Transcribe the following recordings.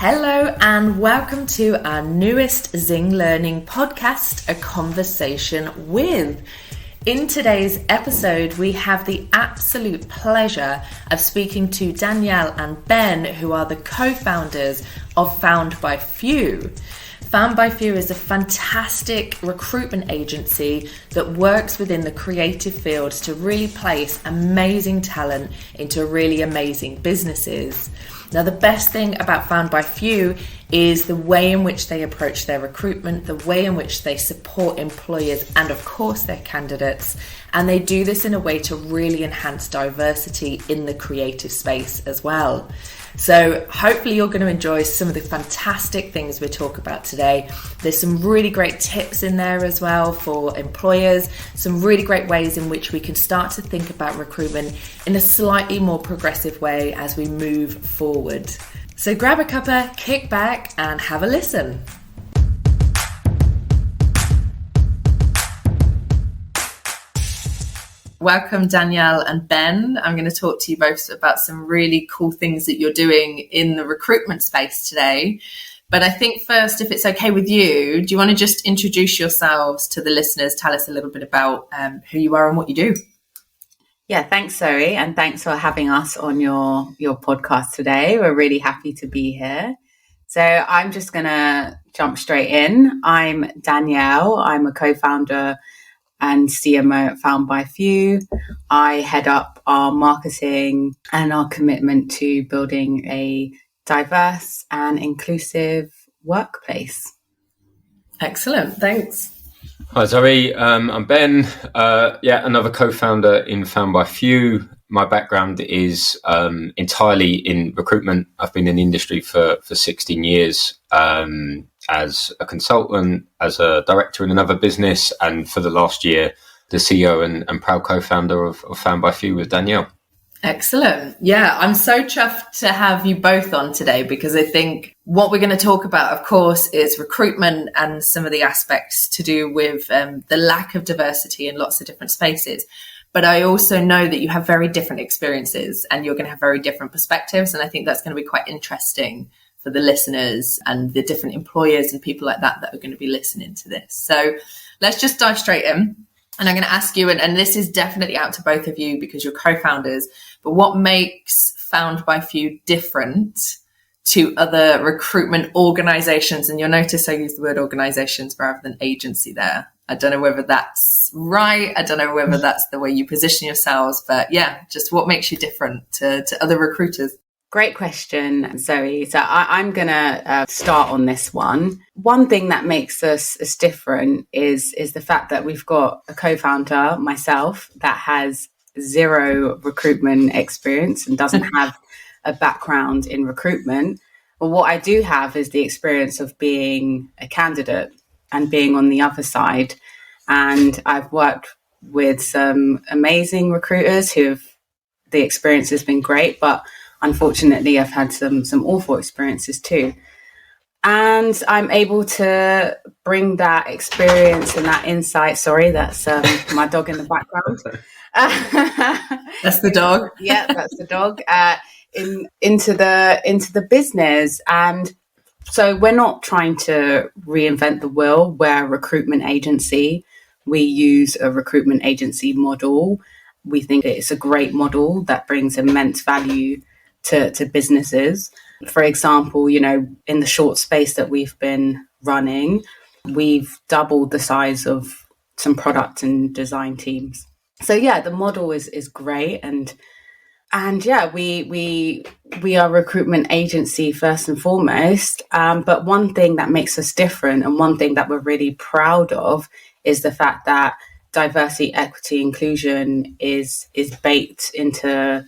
Hello and welcome to our newest Zing Learning podcast, A Conversation With. In today's episode, we have the absolute pleasure of speaking to Danielle and Ben, who are the co-founders of Found by Few. Found by Few is a fantastic recruitment agency that works within the creative fields to really place amazing talent into really amazing businesses. Now, the best thing about Found by Few is the way in which they approach their recruitment, the way in which they support employers and, of course, their candidates. And they do this in a way to really enhance diversity in the creative space as well. So hopefully you're going to enjoy some of the fantastic things we talk about today. There's some really great tips in there as well for employers, some really great ways in which we can start to think about recruitment in a slightly more progressive way as we move forward. So grab a cuppa, kick back and have a listen. Welcome, Danielle and Ben. I'm going to talk to you both about some really cool things that you're doing in the recruitment space today. But I think first, if it's okay with you, do you want to just introduce yourselves to the listeners? Tell us a little bit about who you are and what you do. Yeah, thanks, Zoe. And thanks for having us on your podcast today. We're really happy to be here. So I'm just going to jump straight in. I'm Danielle. I'm a co-founder and CMO at Found by Few. I head up our marketing and our commitment to building a diverse and inclusive workplace. Excellent, thanks. Hi Zoe, I'm Ben, another co-founder in Found by Few. My background is entirely in recruitment. I've been in the industry for 16 years as a consultant, as a director in another business, and for the last year, the CEO and proud co-founder of Found by Few with Danielle. Excellent. Yeah, I'm so chuffed to have you both on today because I think what we're going to talk about, of course, is recruitment and some of the aspects to do with the lack of diversity in lots of different spaces. But I also know that you have very different experiences and you're going to have very different perspectives. And I think that's going to be quite interesting for the listeners and the different employers and people like that are going to be listening to this. So let's just dive straight in. And I'm going to ask you, and this is definitely out to both of you because you're co-founders, but what makes Found by Few different to other recruitment organizations? And you'll notice I use the word organizations rather than agency there. I don't know whether that's right. I don't know whether that's the way you position yourselves, but yeah, just what makes you different to other recruiters? Great question, Zoe. So I'm going to start on this one. One thing that makes us different is the fact that we've got a co-founder, myself, that has zero recruitment experience and doesn't have a background in recruitment. But what I do have is the experience of being a candidate and being on the other side. And I've worked with some amazing recruiters the experience has been great, but unfortunately, I've had some awful experiences too. And I'm able to bring that experience and that insight. Sorry, that's my dog in the background. That's the dog. Yeah, that's the dog. Into the business. And so we're not trying to reinvent the wheel. We're a recruitment agency. We use a recruitment agency model. We think it's a great model that brings immense value to businesses. For example, in the short space that we've been running, we've doubled the size of some product and design teams. So yeah, the model is great. And yeah, we are a recruitment agency first and foremost. But one thing that makes us different and one thing that we're really proud of is the fact that diversity, equity, inclusion is baked into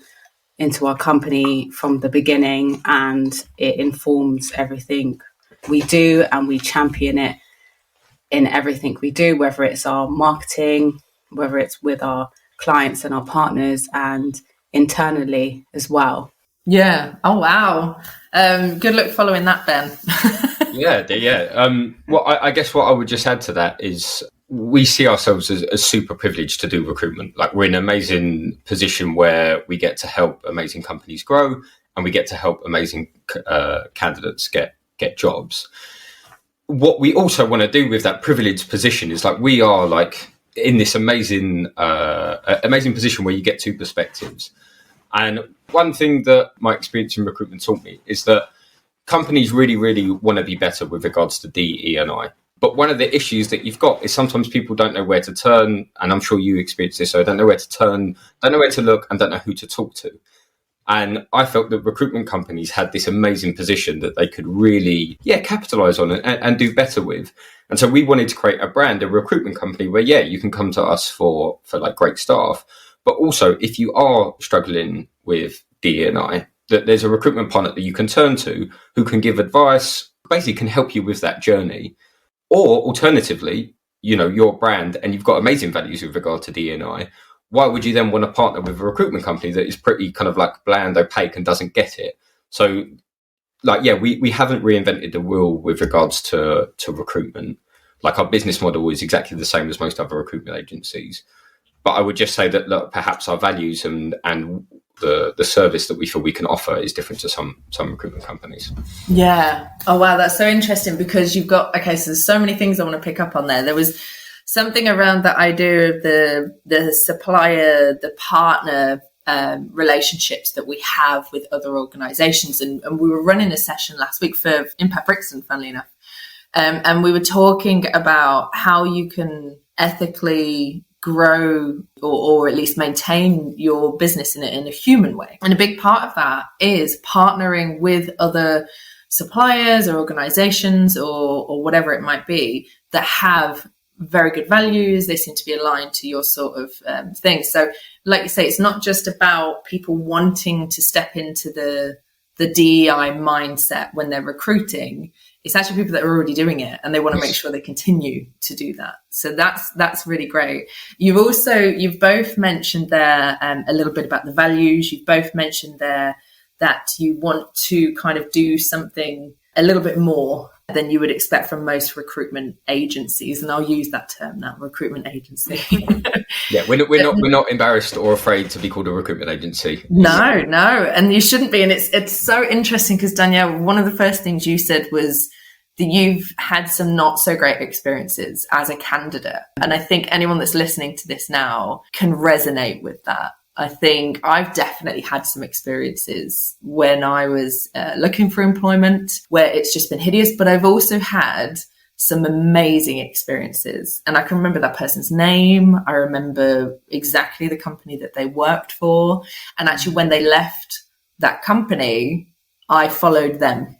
our company from the beginning, and it informs everything we do, and we champion it in everything we do, whether it's our marketing, whether it's with our clients and our partners, and internally as well. Yeah. Oh, wow. Good luck following that, Ben. Yeah. Well, I guess what I would just add to that is we see ourselves as super privileged to do recruitment. Like, we're in an amazing position where we get to help amazing companies grow and we get to help amazing candidates get jobs. What we also want to do with that privileged position is like we are like in this amazing position where you get two perspectives. And one thing that my experience in recruitment taught me is that companies really, really want to be better with regards to DE&I. But one of the issues that you've got is sometimes people don't know where to turn, and I'm sure you experience this, so don't know where to turn, don't know where to look, and don't know who to talk to. And I felt that recruitment companies had this amazing position that they could really, capitalize on and do better with. And so we wanted to create a brand, a recruitment company where, you can come to us for like great staff. But also, if you are struggling with D&I, that there's a recruitment partner that you can turn to who can give advice, basically can help you with that journey. Or alternatively, your brand and you've got amazing values with regard to D&I. Why would you then want to partner with a recruitment company that is pretty kind of like bland, opaque, and doesn't get it? So, we haven't reinvented the wheel with regards to recruitment. Like our business model is exactly the same as most other recruitment agencies. But I would just say that perhaps our values and the service that we feel we can offer is different to some recruitment companies. Yeah. Oh, wow. That's so interesting because you've got, so there's so many things I want to pick up on there. There was something around the idea of the supplier, the partner relationships that we have with other organizations. And we were running a session last week for Impact Brixton, funnily enough. And we were talking about how you can ethically grow or at least maintain your business in a human way. And a big part of that is partnering with other suppliers or organizations or whatever it might be that have very good values. They seem to be aligned to your sort of thing. So like you say, it's not just about people wanting to step into the DEI mindset when they're recruiting. It's actually people that are already doing it and they want to make sure they continue to do that. So that's really great. You've both mentioned there a little bit about the values. You've both mentioned there that you want to kind of do something a little bit more than you would expect from most recruitment agencies. And I'll use that term now, recruitment agency. We're not embarrassed or afraid to be called a recruitment agency. No. And you shouldn't be. And it's so interesting because Danielle, one of the first things you said was that you've had some not so great experiences as a candidate. And I think anyone that's listening to this now can resonate with that. I think I've definitely had some experiences when I was looking for employment where it's just been hideous, but I've also had some amazing experiences. And I can remember that person's name. I remember exactly the company that they worked for. And actually, when they left that company, I followed them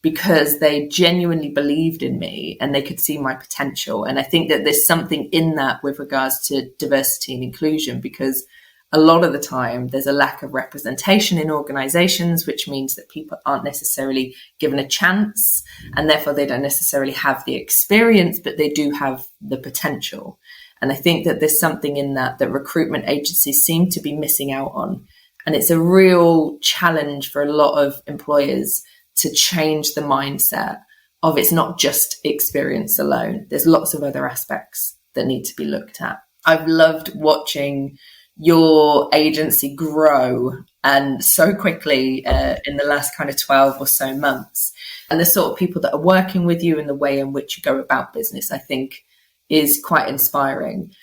because they genuinely believed in me and they could see my potential. And I think that there's something in that with regards to diversity and inclusion, because a lot of the time there's a lack of representation in organizations, which means that people aren't necessarily given a chance and therefore they don't necessarily have the experience, but they do have the potential. And I think that there's something in that recruitment agencies seem to be missing out on. And it's a real challenge for a lot of employers to change the mindset of it's not just experience alone. There's lots of other aspects that need to be looked at. I've loved watching your agency grow and so quickly in the last kind of 12 or so months. And the sort of people that are working with you and the way in which you go about business, I think is quite inspiring.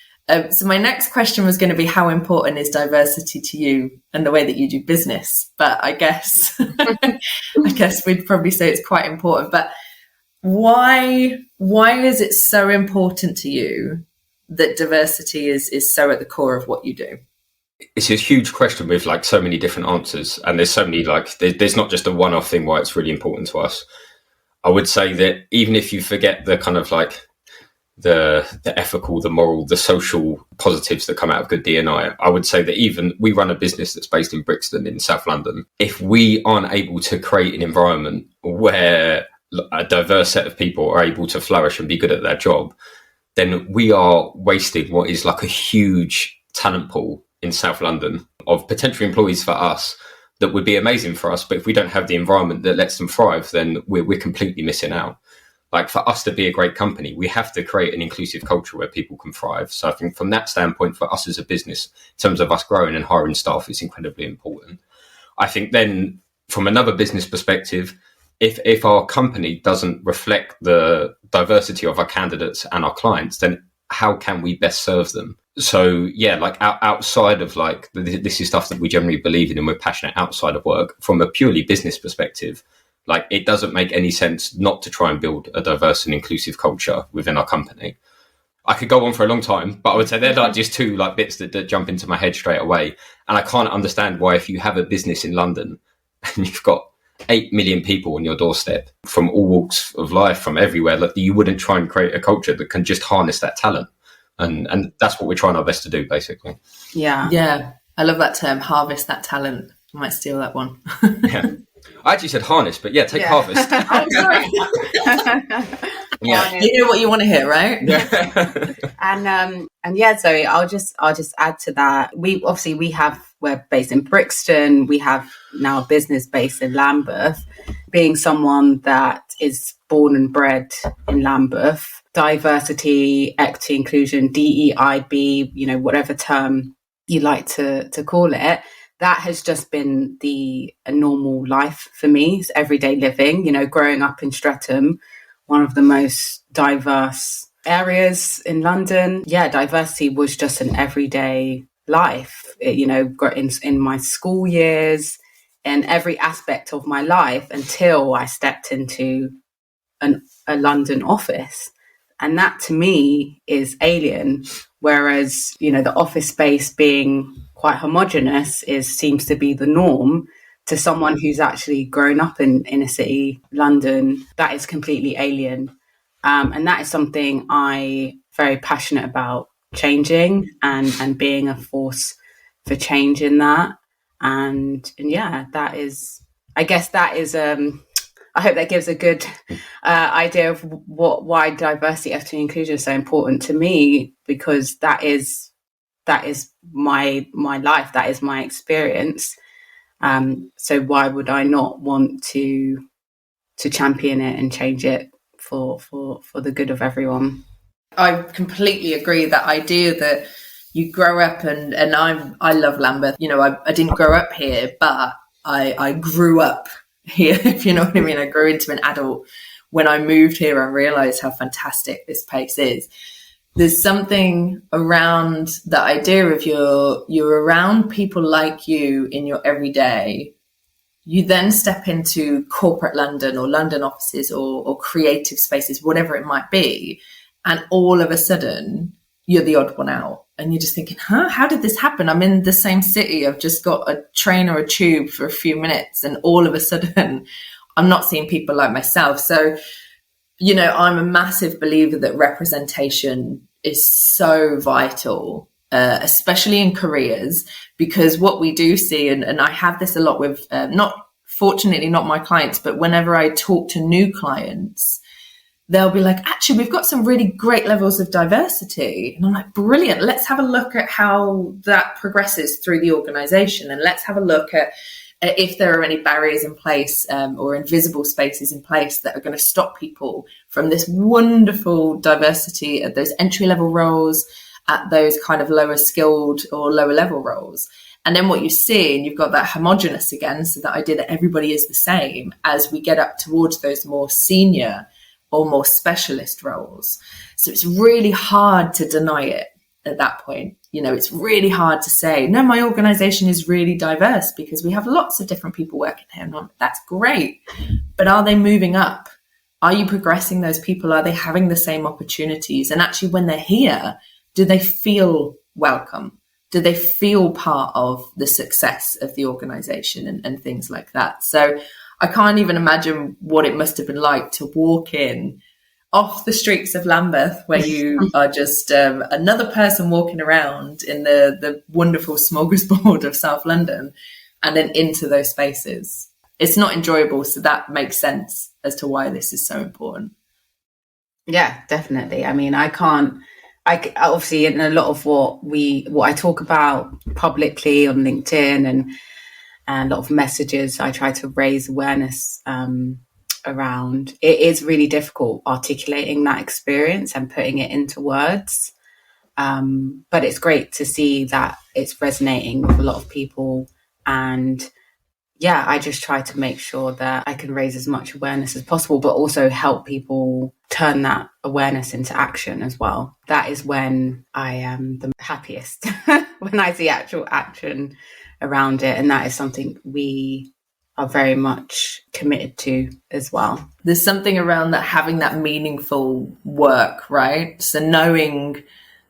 So my next question was going to be, how important is diversity to you and the way that you do business? But I guess we'd probably say it's quite important. But why is it so important to you that diversity is so at the core of what you do? It's a huge question with like so many different answers, and there's so many there's not just a one-off thing why it's really important to us. I would say that even if you forget the kind of like the ethical, the moral, the social positives that come out of good D&I, I would say that even we run a business that's based in Brixton in South London. If we aren't able to create an environment where a diverse set of people are able to flourish and be good at their job, then we are wasting what is like a huge talent pool in South London of potential employees for us that would be amazing for us. But if we don't have the environment that lets them thrive, then we're completely missing out. Like for us to be a great company, we have to create an inclusive culture where people can thrive. So I think from that standpoint, for us as a business, in terms of us growing and hiring staff, is incredibly important. I think then from another business perspective, if our company doesn't reflect the diversity of our candidates and our clients, then how can we best serve them? So yeah, like outside of like, this is stuff that we generally believe in and we're passionate outside of work. From a purely business perspective, like it doesn't make any sense not to try and build a diverse and inclusive culture within our company. I could go on for a long time, but I would say they're like just two like bits that jump into my head straight away. And I can't understand why, if you have a business in London and you've got 8 million people on your doorstep from all walks of life, from everywhere, like you wouldn't try and create a culture that can just harness that talent. And that's what we're trying our best to do, basically. Yeah. I love that term, harvest that talent. I might steal that one. Yeah. I actually said harness, but take harvest. I'm sorry. Yeah. You hear what you want to hear, right? Yeah. and yeah, Zoe, I'll just add to that. We're based in Brixton. We have now a business based in Lambeth. Being someone that is born and bred in Lambeth, diversity, equity, inclusion, DEIB, whatever term you like to call it, that has just been a normal life for me. It's everyday living, growing up in Streatham, one of the most diverse areas in London. Yeah, diversity was just an everyday life, in my school years and every aspect of my life until I stepped into a London office. And that to me is alien. Whereas, the office space being quite homogenous seems to be the norm. To someone who's actually grown up in inner city London, that is completely alien. And that is something I'm very passionate about changing and being a force for change in that. And yeah, I hope that gives a good idea of why diversity, equity, and inclusion is so important to me, because that is my life, that is my experience. So why would I not want to champion it and change it for the good of everyone? I completely agree. That idea that you grow up and I love Lambeth. I didn't grow up here, but I grew up here, if you know what I mean. I grew into an adult when I moved here and realised how fantastic this place is. There's something around the idea of you're around people like you in your everyday. You then step into corporate London or London offices or creative spaces, whatever it might be. And all of a sudden, you're the odd one out. And you're just thinking, how did this happen? I'm in the same city. I've just got a train or a tube for a few minutes. And all of a sudden, I'm not seeing people like myself. So, I'm a massive believer that representation is so vital, especially in careers, because what we do see, and I have this a lot with, fortunately not my clients, but whenever I talk to new clients, they'll be like, actually, we've got some really great levels of diversity. And I'm like, brilliant. Let's have a look at how that progresses through the organization. And let's have a look at if there are any barriers in place or invisible spaces in place that are going to stop people from this wonderful diversity at those entry-level roles, at those kind of lower skilled or lower level roles. And then what you see, and you've got that homogenous again, so that idea that everybody is the same as we get up towards those more senior or more specialist roles. So it's really hard to deny it at that point. It's really hard to say, no, my organization is really diverse because we have lots of different people working here. And that's great. But are they moving up? Are you progressing those people? Are they having the same opportunities? And actually, when they're here, do they feel welcome? Do they feel part of the success of the organization and things like that? So I can't even imagine what it must have been like to walk in off the streets of Lambeth, where you are just another person walking around in the wonderful smorgasbord of South London, and then into those spaces. It's not enjoyable, so that makes sense as to why this is so important. Yeah, definitely. I mean, I obviously, in a lot of what I talk about publicly on LinkedIn and a lot of messages I try to raise awareness around, it is really difficult articulating that experience and putting it into words. But it's great to see that it's resonating with a lot of people. And yeah, I just try to make sure that I can raise as much awareness as possible, but also help people turn that awareness into action as well. That is when I am the happiest, when I see actual action around it. And that is something we are very much committed to as well. There's something around that, having that meaningful work, right? So knowing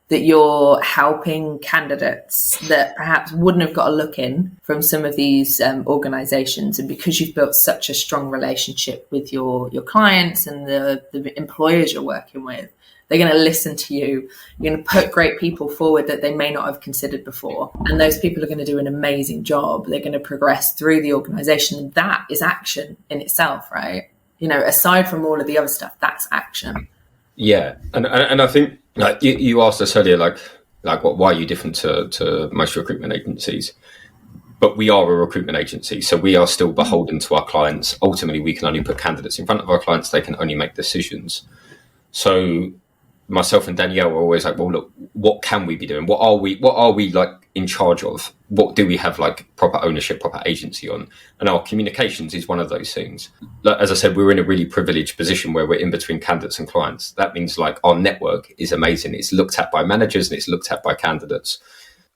that you're helping candidates that perhaps wouldn't have got a look in from some of these organizations. And because you've built such a strong relationship with your clients and the employers you're working with, they're going to listen to you. You're going to put great people forward that they may not have considered before. And those people are going to do an amazing job. They're going to progress through the organization. That is action in itself, right? You know, aside from all of the other stuff, that's action. Yeah. And I think, like you asked us earlier, like why are you different to most recruitment agencies? But we are a recruitment agency, so we are still beholden to our clients. Ultimately, we can only put candidates in front of our clients. They can only make decisions. So myself and Danielle are always like, well, look, what can we be doing? What are we like in charge of? What do we have like proper ownership, proper agency on? And our communications is one of those things. Like, as I said, we're in a really privileged position where we're in between candidates and clients. That means like our network is amazing. It's looked at by managers and it's looked at by candidates.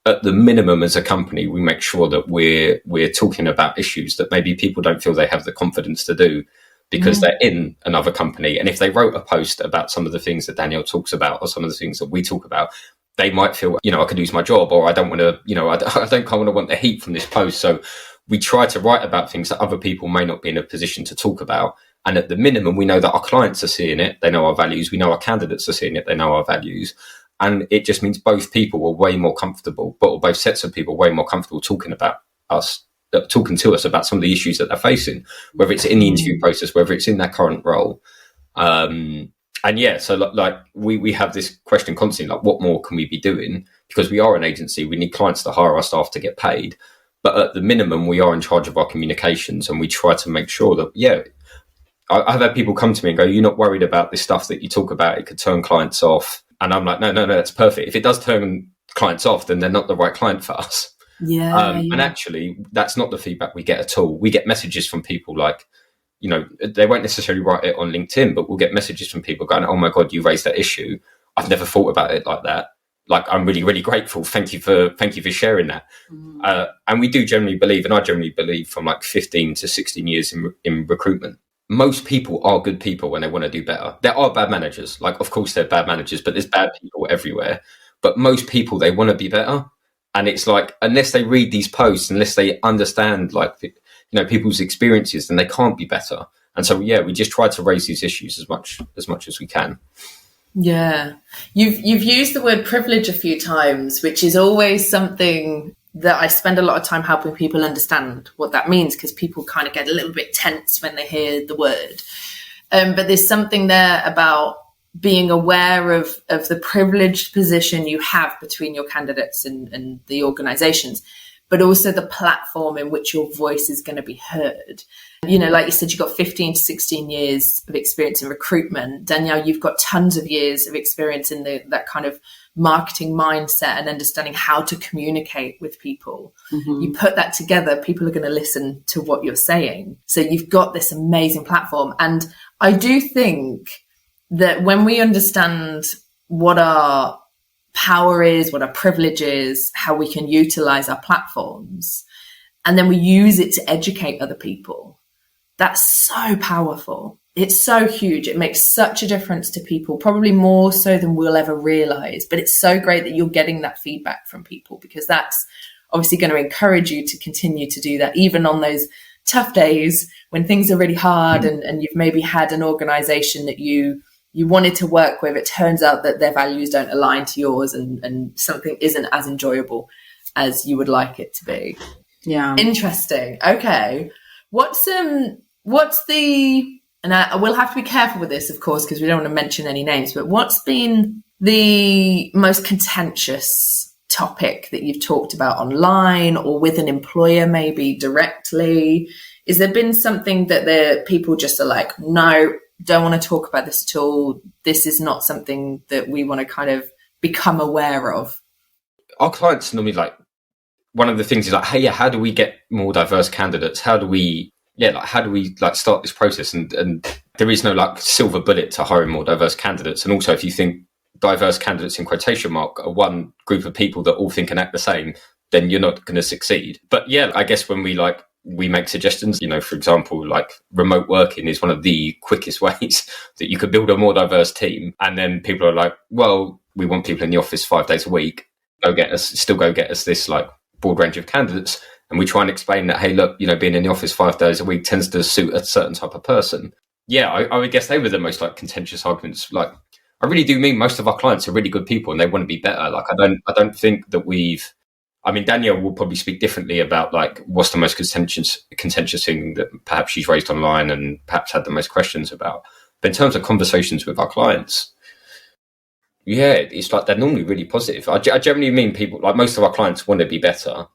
At the minimum, as a company, we make sure that we're talking about issues that maybe people don't feel they have the confidence to do because they're in another company. And if they wrote a post about some of the things that Danielle talks about or some of the things that we talk about, they might feel, I could lose my job, or I don't want to, I don't kind of want the heat from this post. So we try to write about things that other people may not be in a position to talk about. And at the minimum, we know that our clients are seeing it. They know our values. We know our candidates are seeing it. They know our values. And it just means both people are way more comfortable, or both sets of people way more comfortable talking to us about some of the issues that they're facing, whether it's in the interview process, whether it's in their current role. And yeah, so like we have this question constantly, like what more can we be doing? Because we are an agency, we need clients to hire our staff to get paid. But at the minimum, we are in charge of our communications, and we try to make sure that, I've had people come to me and go, you're not worried about this stuff that you talk about, it could turn clients off. And I'm like, no, that's perfect. If it does turn clients off, then they're not the right client for us. And actually, that's not the feedback we get at all. We get messages from people like, they won't necessarily write it on LinkedIn, but we'll get messages from people going, oh my God, you raised that issue. I've never thought about it like that. Like, I'm really, really grateful. Thank you for sharing that. And we do generally believe, and I generally believe from like 15 to 16 years in recruitment, most people are good people when they want to do better. There are bad managers. Like, of course, there are bad managers, but there's bad people everywhere. But most people, they want to be better. And it's like, unless they read these posts, unless they understand like, people's experiences, then they can't be better. And so, we just try to raise these issues as much as we can. Yeah. You've used the word privilege a few times, which is always something that I spend a lot of time helping people understand what that means, because people kind of get a little bit tense when they hear the word. But there's something there about being aware of the privileged position you have between your candidates and the organizations, but also the platform in which your voice is going to be heard. Like you said, you've got 15 to 16 years of experience in recruitment. Danielle, you've got tons of years of experience in that kind of marketing mindset and understanding how to communicate with people. You put that together, people are going to listen to what you're saying. So you've got this amazing platform. And I do think that when we understand what our power is, what our privilege is, how we can utilize our platforms, and then we use it to educate other people, that's so powerful. It's so huge. It makes such a difference to people, probably more so than we'll ever realize. But it's so great that you're getting that feedback from people, because that's obviously going to encourage you to continue to do that, even on those tough days when things are really hard and you've maybe had an organization that you wanted to work with. It turns out that their values don't align to yours and something isn't as enjoyable as you would like it to be. Yeah. Interesting. Okay. What's the, and I will have to be careful with this, of course, because we don't want to mention any names, but what's been the most contentious topic that you've talked about online or with an employer, maybe directly? Is there been something that the people just are like, no, don't want to talk about this at all? This is not something that we want to kind of become aware of. Our clients normally like one of the things is like, hey, how do we get more diverse candidates? How do we start this process? And there is no like silver bullet to hiring more diverse candidates. And also, if you think diverse candidates in quotation mark are one group of people that all think and act the same, then you're not going to succeed. But yeah, I guess when we make suggestions, for example, like remote working is one of the quickest ways that you could build a more diverse team. And then people are like, well, we want people in the office 5 days a week. Go get us this like broad range of candidates. And we try and explain that, hey, look, being in the office 5 days a week tends to suit a certain type of person. Yeah, I would guess they were the most like contentious arguments. Like, I really do mean most of our clients are really good people and they want to be better. Like, I don't think that Danielle will probably speak differently about like what's the most contentious thing that perhaps she's raised online and perhaps had the most questions about. But in terms of conversations with our clients, yeah, it's like they're normally really positive. I generally mean people, like most of our clients want to be better.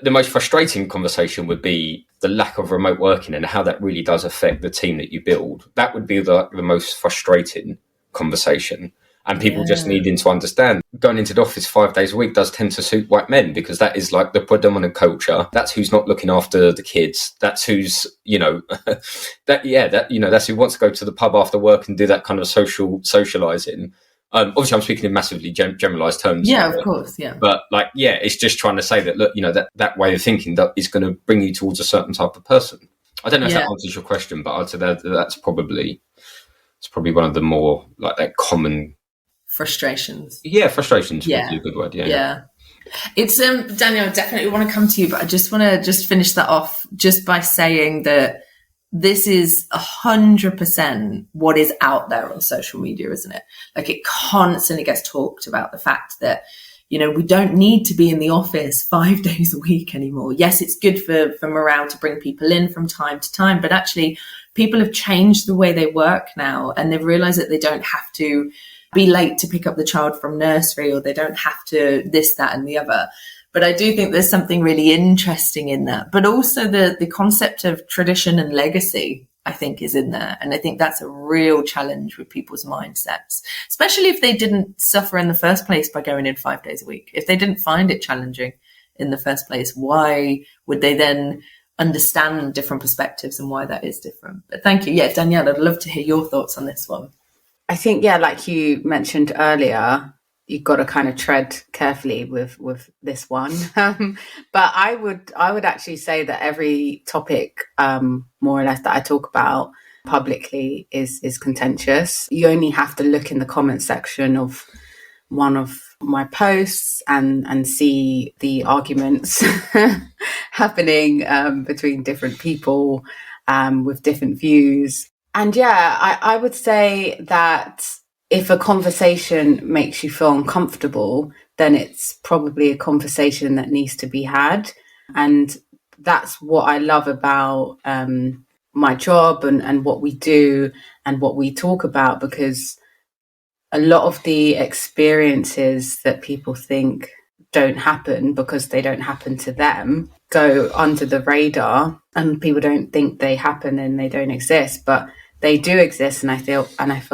The most frustrating conversation would be the lack of remote working and how that really does affect the team that you build. That would be the most frustrating conversation. And people just needing to understand going into the office 5 days a week does tend to suit white men because that is like the predominant culture. That's who's not looking after the kids. That's who's, that's who wants to go to the pub after work and do that kind of socializing. Obviously, I'm speaking in massively generalized terms. Yeah, of course. Yeah. But it's just trying to say that, look, that way of thinking that is going to bring you towards a certain type of person. I don't know if that answers your question, but I'd say that's probably one of the more like that common frustrations. Yeah, frustrations would be a good word. Yeah. It's Danielle, I definitely want to come to you, but I just want to finish that off just by saying that this is 100% what is out there on social media, isn't it? Like, it constantly gets talked about the fact that, we don't need to be in the office 5 days a week anymore. Yes, it's good for morale to bring people in from time to time, but actually people have changed the way they work now, and they've realized that they don't have to be late to pick up the child from nursery, or they don't have to this, that, and the other. But I do think there's something really interesting in that. But also the concept of tradition and legacy, I think, is in there. And I think that's a real challenge with people's mindsets, especially if they didn't suffer in the first place by going in 5 days a week. If they didn't find it challenging in the first place, why would they then understand different perspectives and why that is different? But thank you. Yeah, Danielle, I'd love to hear your thoughts on this one. I think, like you mentioned earlier, you've got to kind of tread carefully with this one. But I would actually say that every topic, more or less, that I talk about publicly is contentious. You only have to look in the comment section of one of my posts and see the arguments happening between different people with different views. And I would say that if a conversation makes you feel uncomfortable, then it's probably a conversation that needs to be had. And that's what I love about my job and what we do and what we talk about, because a lot of the experiences that people think don't happen because they don't happen to them go under the radar, and people don't think they happen and they don't exist, but they do exist. And I feel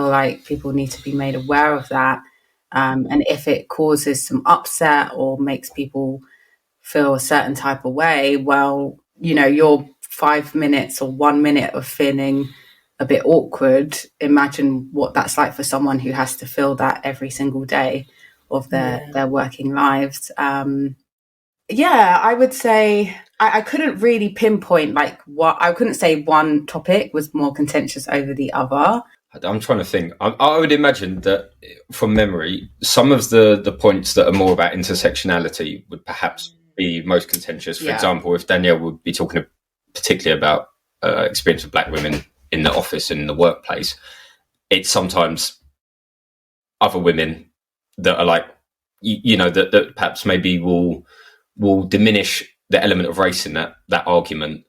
like people need to be made aware of that. And if it causes some upset or makes people feel a certain type of way, well, your 5 minutes or 1 minute of feeling a bit awkward, imagine what that's like for someone who has to feel that every single day of their working lives. I would say I couldn't really pinpoint I couldn't say one topic was more contentious over the other. I'm trying to think. I would imagine that from memory, some of the points that are more about intersectionality would perhaps be most contentious. For example, if Danielle would be talking particularly about experience of Black women in the office and in the workplace, it's sometimes other women that are like, that perhaps maybe will diminish the element of race in that argument.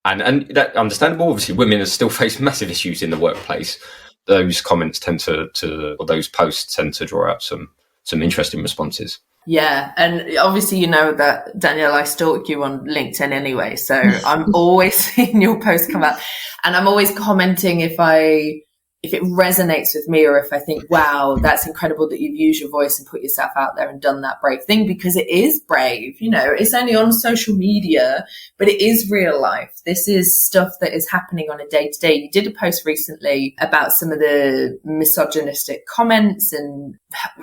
And that understandable. Obviously, women have still faced massive issues in the workplace. Those comments or those posts tend to draw out some interesting responses. Yeah. And obviously, that, Danielle, I stalk you on LinkedIn anyway. So I'm always seeing your posts come out, and I'm always commenting if I if it resonates with me, or if I think, wow, that's incredible that you've used your voice and put yourself out there and done that brave thing, because it is brave. You know, it's only on social media, but it is real life. This is stuff that is happening on a day to day. You did a post recently about some of the misogynistic comments, and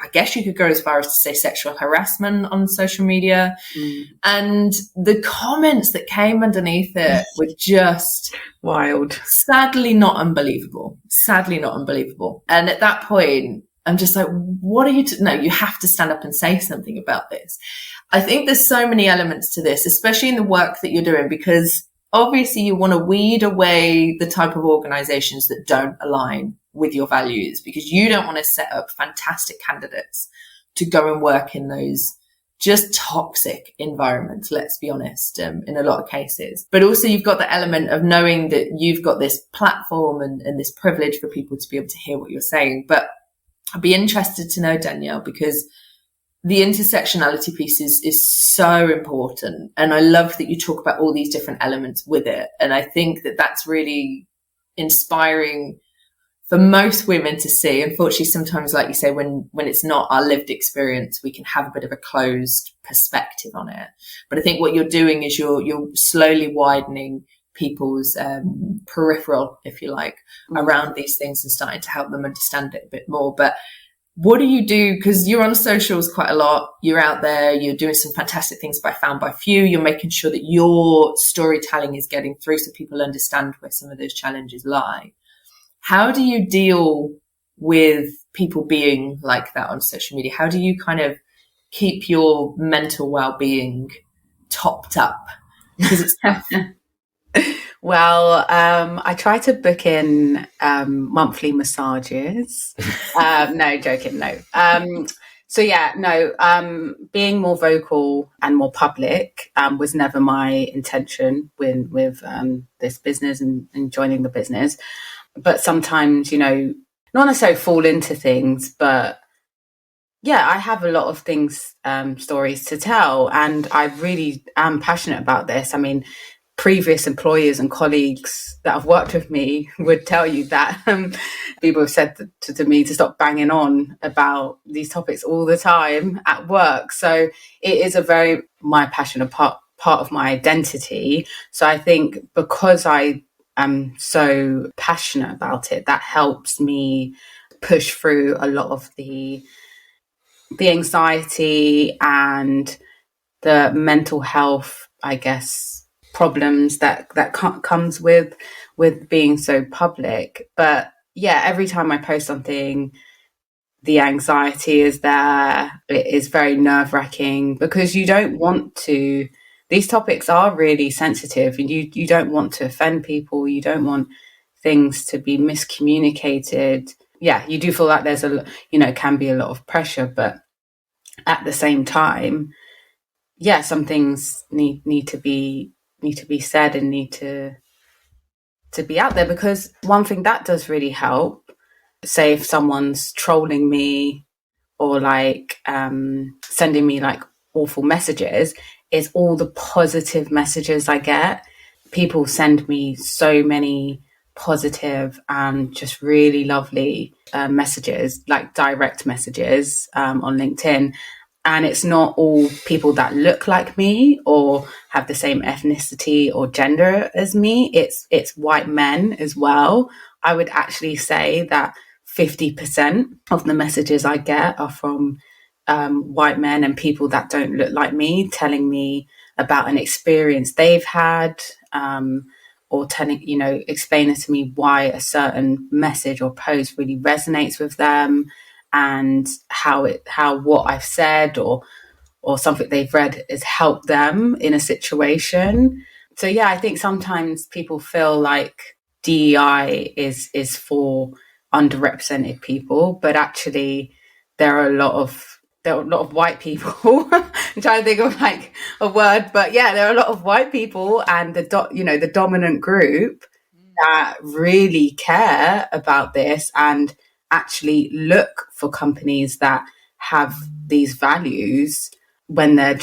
I guess you could go as far as to say sexual harassment on social media. And the comments that came underneath it were just wild. Sadly not unbelievable. And at that point, I'm just like, what are you no, you have to stand up and say something about this. I think there's so many elements to this, especially in the work that you're doing, because obviously you want to weed away the type of organizations that don't align with your values, because you don't want to set up fantastic candidates to go and work in those just toxic environments, let's be honest, in a lot of cases. But also you've got the element of knowing that you've got this platform and this privilege for people to be able to hear what you're saying. But I'd be interested to know, Danielle, because the intersectionality piece is so important. And I love that you talk about all these different elements with it. And I think that that's really inspiring for most women to see. Unfortunately, sometimes, like you say, when it's not our lived experience, we can have a bit of a closed perspective on it. But I think what you're doing is you're slowly widening people's peripheral, if you like, around these things and starting to help them understand it a bit more. But what do you do? Because you're on socials quite a lot. You're out there. You're doing some fantastic things by Found by Few. You're making sure that your storytelling is getting through so people understand where some of those challenges lie. How do you deal with people being like that on social media? How do you kind of keep your mental well-being topped up? Because it's tough. Well, I try to book in monthly massages. No, joking, no. Being more vocal and more public was never my intention with this business and joining the business. But sometimes, not necessarily fall into things, but yeah, I have a lot of things, stories to tell, and I really am passionate about this. I mean, previous employers and colleagues that have worked with me would tell you that people have said to me to stop banging on about these topics all the time at work. So it is my passionate part of my identity. So I think because I am so passionate about it, that helps me push through a lot of the anxiety and the mental health, I guess, problems that comes with being so public. But yeah, every time I post something, the anxiety is there. It is very nerve-wracking because you don't want to. These topics are really sensitive, and you don't want to offend people. You don't want things to be miscommunicated. Yeah, you do feel like there's can be a lot of pressure, but at the same time, yeah, some things need to be said and need to be out there. Because one thing that does really help, say if someone's trolling me or sending me awful messages, is all the positive messages I get. People send me so many positive and just really lovely messages, like direct messages on LinkedIn. And it's not all people that look like me or have the same ethnicity or gender as me. It's white men as well. I would actually say that 50% of the messages I get are from white men and people that don't look like me, telling me about an experience they've had, or explaining to me why a certain message or post really resonates with them, and how what I've said or something they've read has helped them in a situation. So yeah, I think sometimes people feel like DEI is for underrepresented people, but actually there are a lot of white people. I'm trying to think of a word, but yeah, there are a lot of white people and the dominant group that really care about this and actually look for companies that have these values when they're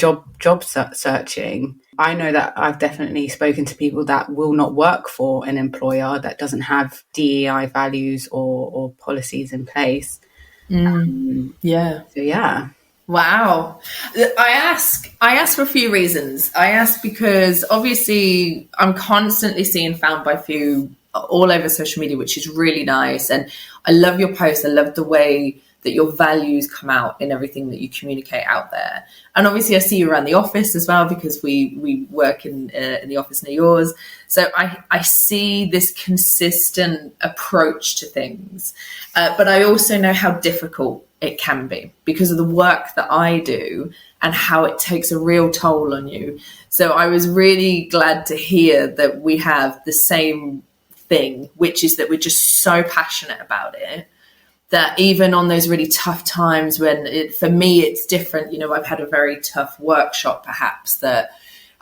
searching. I know that I've definitely spoken to people that will not work for an employer that doesn't have DEI values or policies in place. Yeah. So yeah. Wow. I ask for a few reasons. I ask because obviously I'm constantly seeing Found by Few all over social media, which is really nice. And I love your posts. I love the way that your values come out in everything that you communicate out there. And obviously I see you around the office as well, because we work in the office near yours. So I see this consistent approach to things. But I also know how difficult it can be because of the work that I do and how it takes a real toll on you. So I was really glad to hear that we have the same thing, which is that we're just so passionate about it, that even on those really tough times when for me, it's different. You know, I've had a very tough workshop, perhaps, that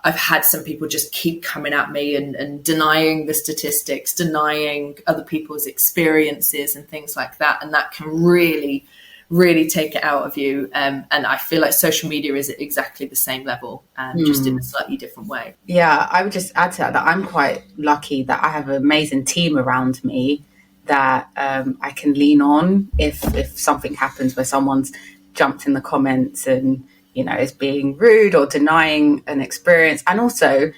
I've had some people just keep coming at me and denying the statistics, denying other people's experiences and things like that. And that can really, really take it out of you. And I feel like social media is at exactly the same level, just in a slightly different way. Yeah, I would just add to that I'm quite lucky that I have an amazing team around me that I can lean on if something happens where someone's jumped in the comments and, you know, is being rude or denying an experience. And also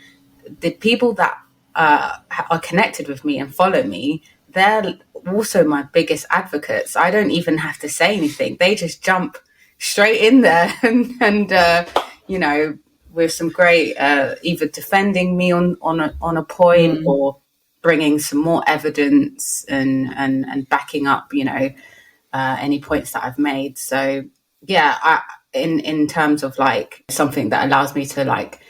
the people that are connected with me and follow me, they're also my biggest advocates. I don't even have to say anything. They just jump straight in there and you know, with some great either defending me on a point or bringing some more evidence and backing up, you know, any points that I've made. So yeah, in terms of like something that allows me to like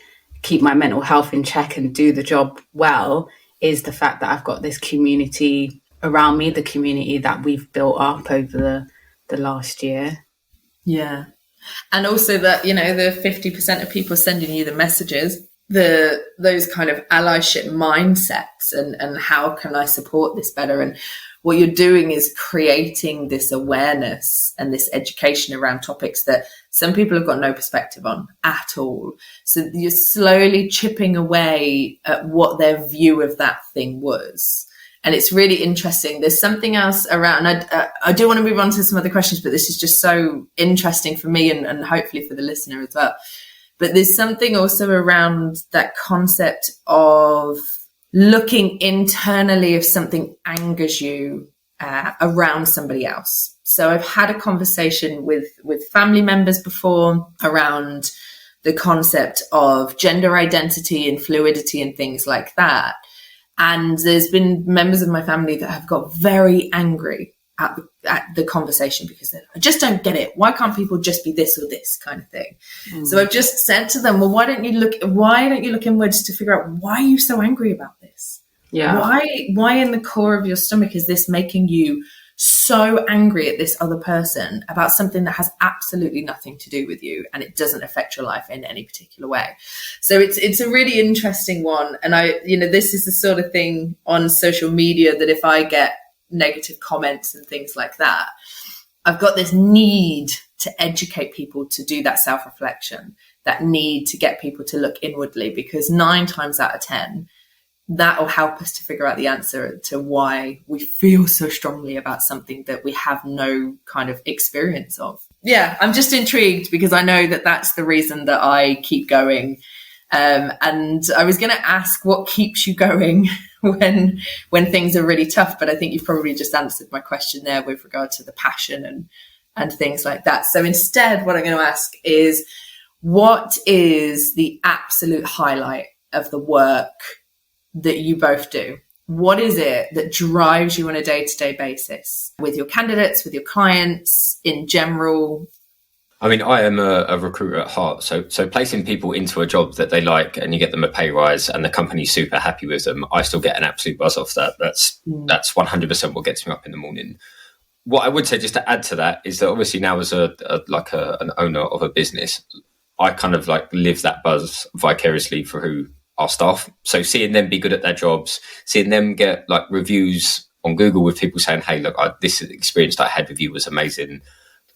keep my mental health in check and do the job well is the fact that I've got this community around me, the community that we've built up over the last year. Yeah. And also that, you know, the 50% of people sending you the messages, those kind of allyship mindsets and how can I support this better? And what you're doing is creating this awareness and this education around topics that some people have got no perspective on at all. So you're slowly chipping away at what their view of that thing was. And it's really interesting. There's something else around, I do want to move on to some other questions, but this is just so interesting for me and hopefully for the listener as well. But there's something also around that concept of looking internally if something angers you around somebody else. So I've had a conversation with family members before around the concept of gender identity and fluidity and things like that. And there's been members of my family that have got very angry at the conversation because I just don't get it. Why can't people just be this or this kind of thing? So I've just said to them, well, why don't you look inwards to figure out why are you so angry about this? Yeah. Why in the core of your stomach is this making you so angry at this other person about something that has absolutely nothing to do with you and it doesn't affect your life in any particular way? So it's a really interesting one. And this is the sort of thing on social media that if I get negative comments and things like that, I've got this need to educate people to do that self-reflection, that need to get people to look inwardly, because 9 times out of 10, that will help us to figure out the answer to why we feel so strongly about something that we have no kind of experience of. Yeah, I'm just intrigued because I know that that's the reason that I keep going. And I was going to ask what keeps you going when things are really tough, but I think you've probably just answered my question there with regard to the passion and things like that. So instead, what I'm going to ask is, what is the absolute highlight of the work that you both do? What is it that drives you on a day-to-day basis with your candidates, with your clients in general? I mean, I am a recruiter at heart. So placing people into a job that they like and you get them a pay rise and the company's super happy with them, I still get an absolute buzz off that. That's 100% what gets me up in the morning. What I would say, just to add to that, is that obviously now as an owner of a business, I kind of like live that buzz vicariously for our staff. So seeing them be good at their jobs, seeing them get like reviews on Google with people saying, hey, look, this experience that I had with you was amazing.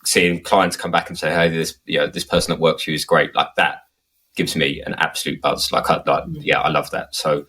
seeing clients come back and say, hey, this person that works for you is great, like that gives me an absolute buzz. I love that. So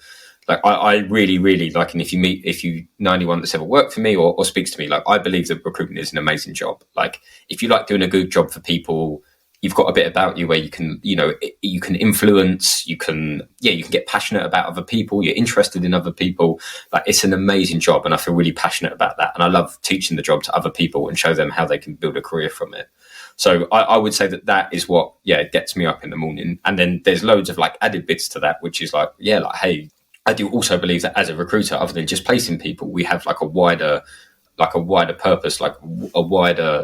like I really, really like, and if you know anyone that's ever worked for me or speaks to me, like I believe that recruitment is an amazing job. Like if you like doing a good job for people, you've got a bit about you where you can, you can influence, you can get passionate about other people, you're interested in other people. Like it's an amazing job, and I feel really passionate about that. And I love teaching the job to other people and show them how they can build a career from it. So I would say that is what, gets me up in the morning. And then there's loads of like added bits to that, which is like, hey, I do also believe that as a recruiter, other than just placing people, we have like a wider purpose,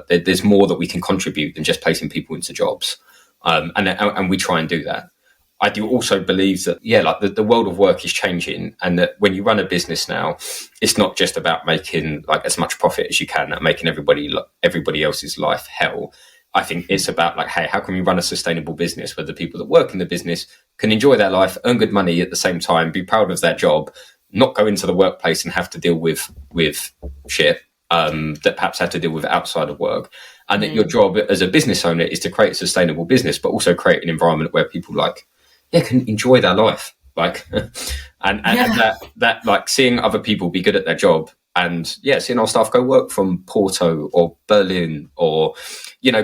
there's more that we can contribute than just placing people into jobs. And we try and do that. I do also believe that, the world of work is changing, and that when you run a business now, it's not just about making like as much profit as you can and making everybody else's life hell. I think it's about like, hey, how can we run a sustainable business where the people that work in the business can enjoy their life, earn good money at the same time, be proud of their job, not go into the workplace and have to deal with shit that perhaps have to deal with outside of work. And that your job as a business owner is to create a sustainable business, but also create an environment where people can enjoy their life. And that like seeing other people be good at their job, and seeing our staff go work from Porto or Berlin, or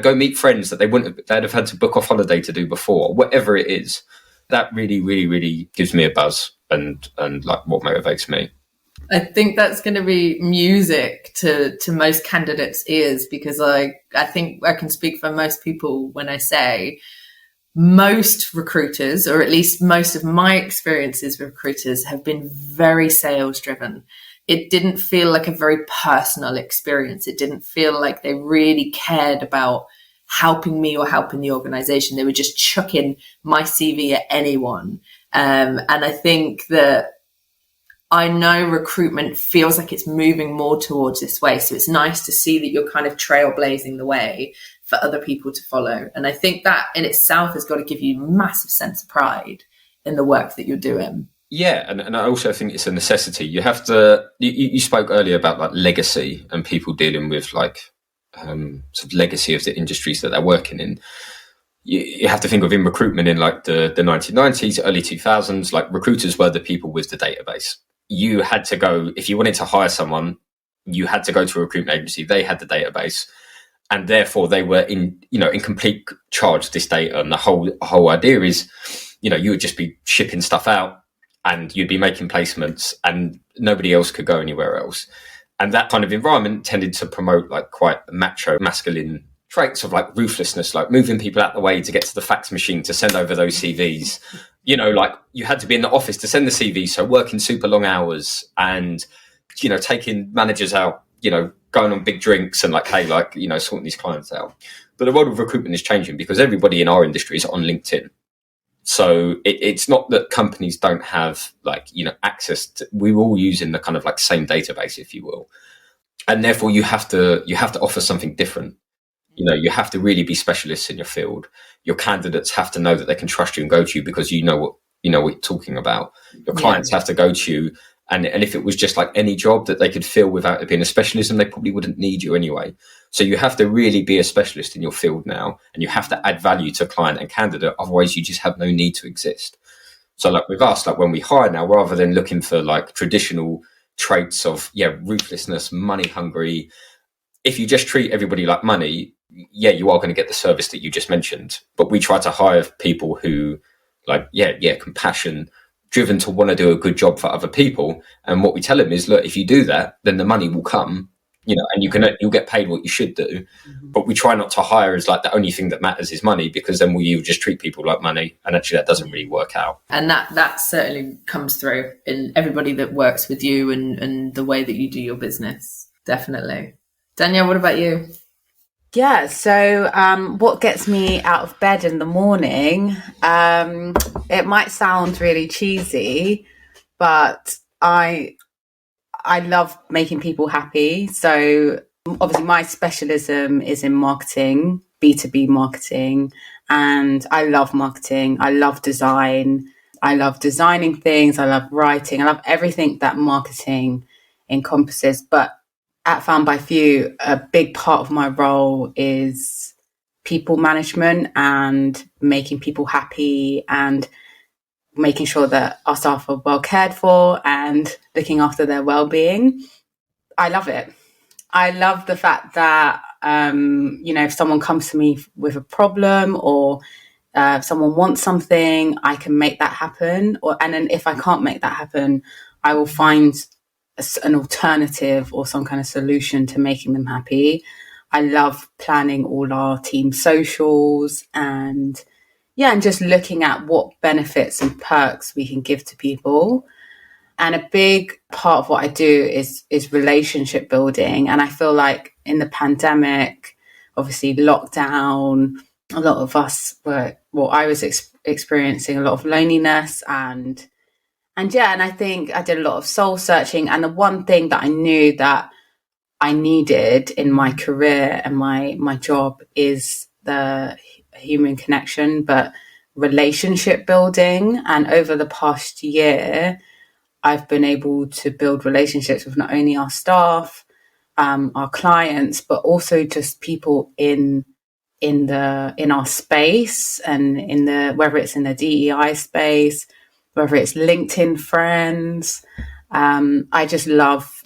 go meet friends that they'd have had to book off holiday to do before, whatever it is. That really, really, really gives me a buzz and like what motivates me. I think that's going to be music to most candidates' ears, because I think I can speak for most people when I say most recruiters, or at least most of my experiences with recruiters, have been very sales driven. It didn't feel like a very personal experience. It didn't feel like they really cared about helping me or helping the organization. They were just chucking my CV at anyone. And I think that I know recruitment feels like it's moving more towards this way. So it's nice to see that you're kind of trailblazing the way for other people to follow. And I think that in itself has got to give you a massive sense of pride in the work that you're doing. Yeah, and I also think it's a necessity. You have to. You spoke earlier about like legacy and people dealing with like sort of legacy of the industries that they're working in. You have to think of in recruitment in like the 1990s, early 2000s. Like recruiters were the people with the database. You had to go if you wanted to hire someone. You had to go to a recruitment agency. They had the database, and therefore they were in complete charge of this data. And the whole idea is, you would just be shipping stuff out, and you'd be making placements, and nobody else could go anywhere else. And that kind of environment tended to promote like quite macho, masculine traits of like ruthlessness, like moving people out the way to get to the fax machine to send over those CVs. Like you had to be in the office to send the CV, so working super long hours and, taking managers out, going on big drinks and like, hey, like, sorting these clients out. But the world of recruitment is changing because everybody in our industry is on LinkedIn. So it's not that companies don't have access to, we're all using the kind of like same database, if you will. And therefore you have to offer something different. You have to really be specialists in your field. Your candidates have to know that they can trust you and go to you because you know what you're talking about. Your clients have to go to you. And if it was just like any job that they could fill without it being a specialism, they probably wouldn't need you anyway. So you have to really be a specialist in your field now, and you have to add value to client and candidate. Otherwise, you just have no need to exist. So like with us, like when we hire now, rather than looking for like traditional traits of, ruthlessness, money hungry, if you just treat everybody like money, you are going to get the service that you just mentioned. But we try to hire people who compassion, driven to want to do a good job for other people. And what we tell them is, look, if you do that, then the money will come, and you'll get paid what you should do. Mm-hmm. But we try not to hire as like the only thing that matters is money, because then you just treat people like money. And actually that doesn't really work out. And that certainly comes through in everybody that works with you and the way that you do your business. Definitely. Danielle, what about you? Yeah, so what gets me out of bed in the morning, it might sound really cheesy, but I love making people happy. So obviously my specialism is in marketing, B2B marketing, and I love marketing. I love design. I love designing things. I love writing. I love everything that marketing encompasses. But at Found by Few, a big part of my role is people management and making people happy and making sure that our staff are well cared for and looking after their well-being. I love it. I love the fact that, if someone comes to me with a problem or if someone wants something, I can make that happen. And then if I can't make that happen, I will find an alternative or some kind of solution to making them happy. I love planning all our team socials and just looking at what benefits and perks we can give to people. And a big part of what I do is relationship building. And I feel like in the pandemic, obviously lockdown, a lot of us I was experiencing a lot of loneliness and I think I did a lot of soul searching. And the one thing that I knew that I needed in my career and my job is the human connection, but relationship building. And over the past year, I've been able to build relationships with not only our staff, our clients, but also just people in our space and whether it's in the DEI space, whether it's LinkedIn friends. I just love,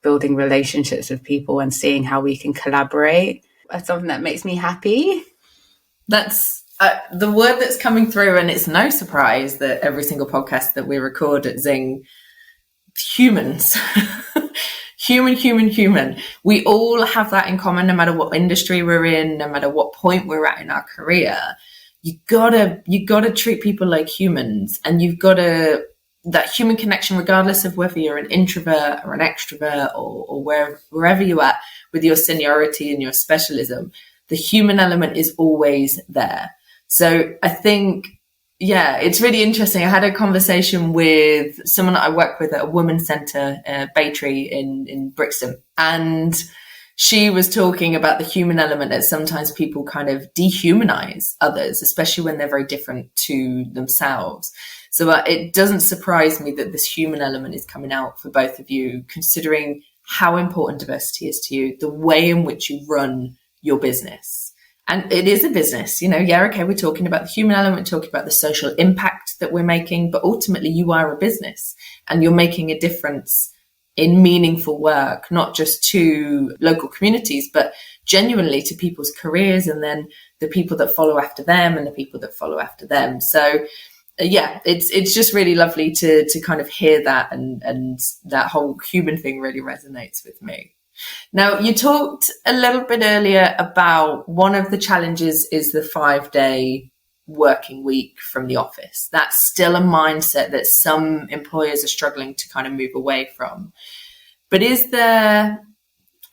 building relationships with people and seeing how we can collaborate. That's something that makes me happy. That's the word that's coming through, and it's no surprise that every single podcast that we record at Zing, humans, human. We all have that in common, no matter what industry we're in, no matter what point we're at in our career. You gotta treat people like humans, and that human connection, regardless of whether you're an introvert or an extrovert or wherever you're at with your seniority and your specialism, the human element is always there. So I think, it's really interesting. I had a conversation with someone that I work with at a women's centre, Baytree in Brixton, and she was talking about the human element that sometimes people kind of dehumanize others, especially when they're very different to themselves. So it doesn't surprise me that this human element is coming out for both of you, considering how important diversity is to you, the way in which you run your business. And it is a business, we're talking about the human element, talking about the social impact that we're making, but ultimately you are a business and you're making a difference in meaningful work, not just to local communities, but genuinely to people's careers and then the people that follow after them and the people that follow after them. So it's just really lovely to kind of hear that, and that whole human thing really resonates with me. Now, you talked a little bit earlier about one of the challenges is the 5-day working week from the office. That's still a mindset that some employers are struggling to kind of move away from. But is there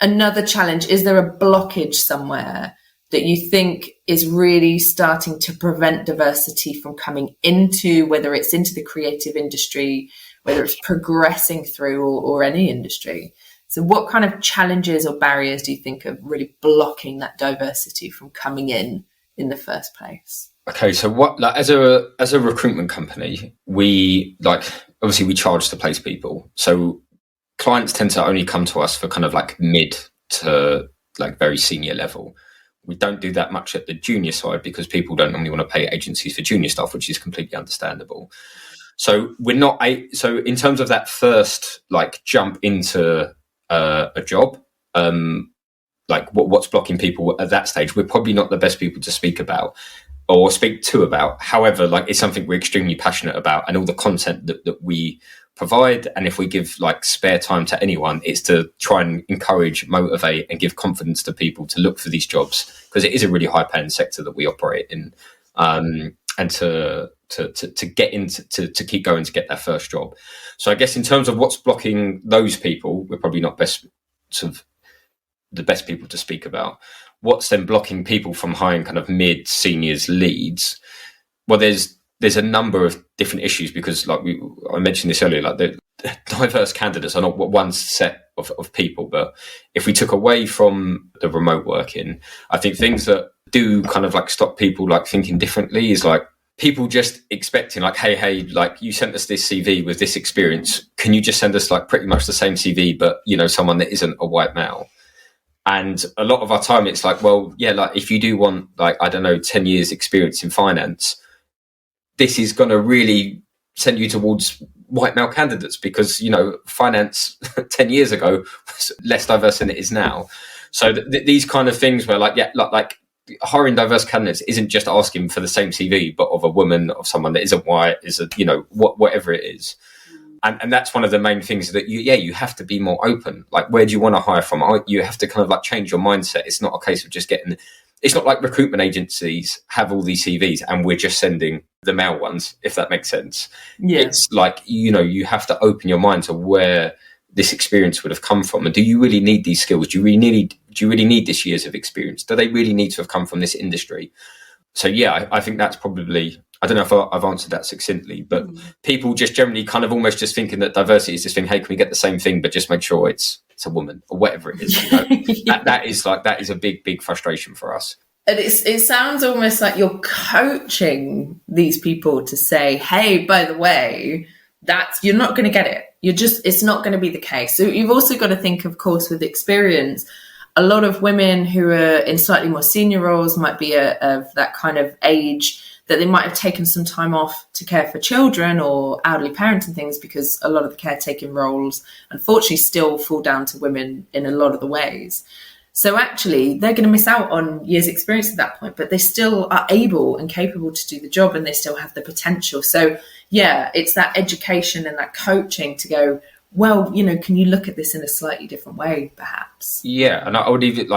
another challenge? Is there a blockage somewhere that you think is really starting to prevent diversity from coming into, whether it's into the creative industry, whether it's progressing through or any industry? So what kind of challenges or barriers do you think are really blocking that diversity from coming in the first place? Okay, so what, like, as a recruitment company, we obviously we charge to place people. So clients tend to only come to us for kind of like mid to like very senior level. We don't do that much at the junior side because people don't normally want to pay agencies for junior stuff, which is completely understandable. So we're not so in terms of that first like jump into a job, like what's blocking people at that stage, we're probably not the best people to speak about or speak to about. However, like it's something we're extremely passionate about, and all the content that we provide, and if we give like spare time to anyone, it's to try and encourage, motivate and give confidence to people to look for these jobs, because it is a really high paying sector that we operate in, and to get into to keep going to get that first job. So I guess in terms of what's blocking those people, we're probably not the best people to speak about. What's then blocking people from hiring kind of mid seniors leads? Well, there's a number of different issues, because like I mentioned this earlier, like the diverse candidates are not one set of people. But if we took away from the remote working, I think things that do kind of like stop people like thinking differently is like people just expecting like, hey, like you sent us this CV with this experience. Can you just send us like pretty much the same CV, but someone that isn't a white male? And a lot of our time, it's like, well, yeah, like if you do want like, I don't know, 10 years experience in finance, this is going to really send you towards white male candidates because, finance 10 years ago was less diverse than it is now. So these kind of things where like, yeah, like hiring diverse candidates isn't just asking for the same CV, but of a woman, of someone that isn't white, whatever it is. And that's one of the main things that you have to be more open. Like, where do you want to hire from? You have to kind of like change your mindset. It's not a case of just it's not like recruitment agencies have all these CVs and we're just sending the male ones, if that makes sense. Yeah. It's like, you have to open your mind to where this experience would have come from. And do you really need these skills? Do you really need this years of experience? Do they really need to have come from this industry? So yeah, I think that's probably, I don't know if I've answered that succinctly, but people just generally kind of almost just thinking that diversity is this thing, hey, can we get the same thing, but just make sure it's a woman or whatever it is. Yeah. that is a big frustration for us. And it sounds almost like you're coaching these people to say, hey, by the way, you're not going to get it. It's not going to be the case. So you've also got to think, of course, with experience, a lot of women who are in slightly more senior roles might be of that kind of age that they might have taken some time off to care for children or elderly parents and things, because a lot of the caretaking roles, unfortunately, still fall down to women in a lot of the ways. So actually, they're going to miss out on years' experience at that point, but they still are able and capable to do the job and they still have the potential. So yeah, it's that education and that coaching to go, well, can you look at this in a slightly different way, perhaps? Yeah, and I would even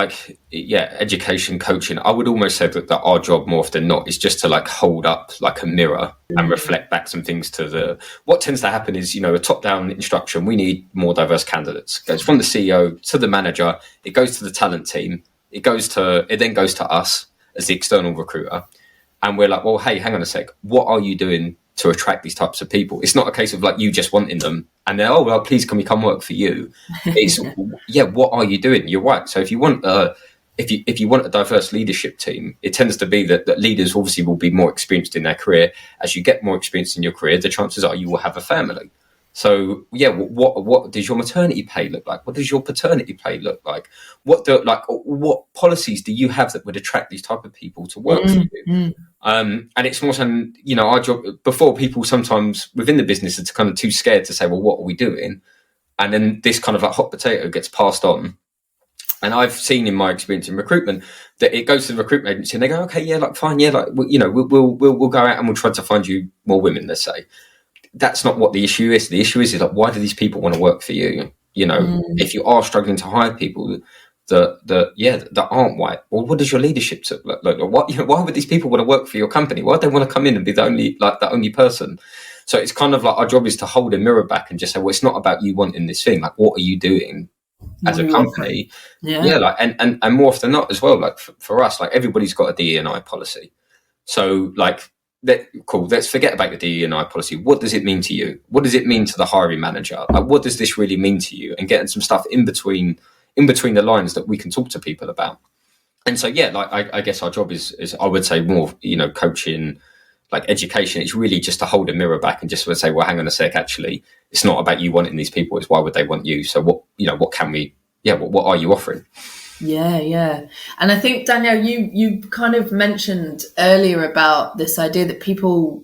education, coaching. I would almost say that our job more often than not is just to like hold up like a mirror and reflect back some things to what tends to happen is, a top-down instruction. We need more diverse candidates. It goes from the CEO to the manager. It goes to the talent team. It then goes to us as the external recruiter. And we're like, well, hey, hang on a sec. What are you doing to attract these types of people? It's not a case of like you just wanting them and they're, oh, well, please, can we come work for you? It's, what are you doing? You're right. So if you want if you want a diverse leadership team, it tends to be that leaders obviously will be more experienced in their career. As you get more experience in your career, the chances are you will have a family. So yeah, what does your maternity pay look like? What does your paternity pay look like? What policies do you have that would attract these type of people to work for you? And it's more so, our job before people sometimes within the business are kind of too scared to say, well, what are we doing? And then this kind of like hot potato gets passed on. And I've seen in my experience in recruitment that it goes to the recruitment agency and they go, okay, yeah, like fine, yeah, like we'll go out and we'll try to find you more women, let's say. That's not what the issue is. The issue is like, why do these people want to work for you? If you are struggling to hire people that aren't white, well, what does your leadership look like? Why would these people want to work for your company? Why do they want to come in and be the only person? So it's kind of like our job is to hold a mirror back and just say, well, it's not about you wanting this thing. Like, what are you doing as a company? And more often than not as well, like for us, like everybody's got a DE&I policy. So like, let's forget about the DE&I policy. What does it mean to you? What does it mean to the hiring manager? Like, what does this really mean to you? And getting some stuff in between the lines that we can talk to people about. And so, yeah, like I guess our job is I would say more, coaching, like education. It's really just to hold a mirror back and just sort of say, well, hang on a sec, actually, it's not about you wanting these people. It's why would they want you? So what can we, what are you offering? Yeah. And I think, Danielle, you kind of mentioned earlier about this idea that people